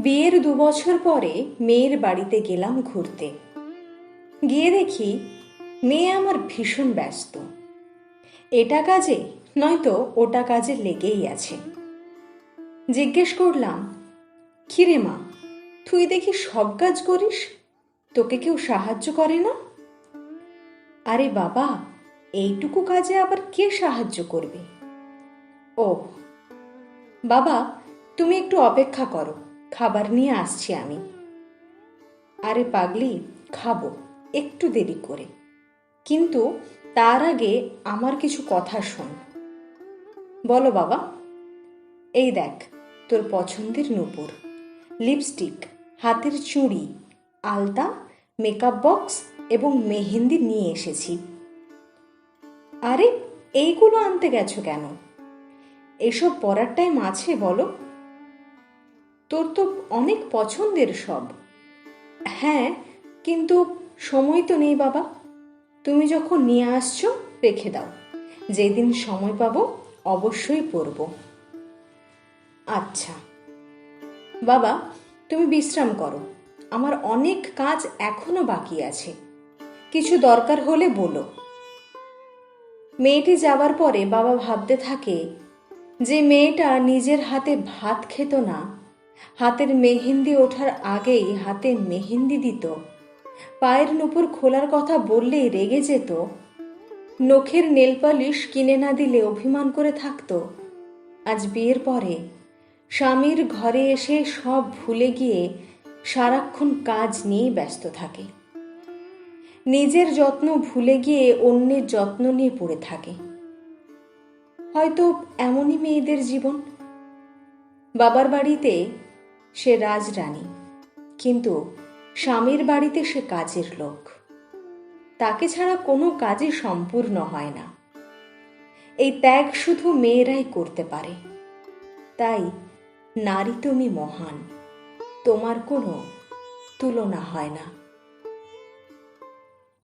বিয়ের ২ বছর পরে মেয়ের বাড়িতে গেলাম ঘুরতে। গিয়ে দেখি মেয়ে আমার ভীষণ ব্যস্ত, এটা কাজে নয়তো ওটা কাজে লেগেই আছে। জিজ্ঞেস করলাম, কিরে মা, তুই দেখি সব কাজ করিস, তোকে কেউ সাহায্য করে না? আরে বাবা, এইটুকু কাজে আবার কে সাহায্য করবে? ও বাবা, তুমি একটু অপেক্ষা করো, খাবার নিয়ে আসছি আমি। আরে পাগলি, খাবো একটু দেরি করে, কিন্তু তার আগে আমার কিছু কথা শোন। বলো বাবা। এই দেখ, তোর পছন্দের নূপুর, লিপস্টিক, হাতের চুড়ি, আলতা, মেকআপ বক্স এবং মেহেন্দি নিয়ে এসেছি। আরে, এইগুলো আনতে গেছো কেন? এসব পরার টাইম আছে বলো? তোর তো অনেক পছন্দের সব। হ্যাঁ, কিন্তু সময় তো নেই বাবা। তুমি যখন নিয়ে আসছো রেখে দাও, যেদিন সময় পাবো অবশ্যই পরব। আচ্ছা বাবা, তুমি বিশ্রাম করো, আমার অনেক কাজ এখনো বাকি আছে, কিছু দরকার হলে বলো। মেয়েটি যাবার পরে বাবা ভাবতে থাকে যে মেয়েটা নিজের হাতে ভাত খেত না, হাতের মেহেন্দি ওঠার আগেই হাতে মেহেন্দি দিত, পায়ের নূপুর খোলার কথা বললেই রেগে যেত, নখের নেল পালিশ কিনে না দিলে অভিমান করে থাকতো, আজ বিয়ের পরে স্বামীর ঘরে এসে সব ভুলে গিয়ে সারাক্ষণ কাজ নিয়েই ব্যস্ত থাকে, নিজের যত্ন ভুলে গিয়ে অন্যের যত্ন নিয়ে পড়ে থাকে। হয়তো এমনই মেয়েদের জীবন। বাবার বাড়িতে সে রাজরানী, কিন্তু স্বামীর বাড়িতে সে কাজের লোক, তাকে ছাড়া কোনো কাজই সম্পূর্ণ হয় না। এই ত্যাগ শুধু মেয়েরাই করতে পারে। তাই নারী তুমি মহান, তোমার কোনো তুলনা হয় না।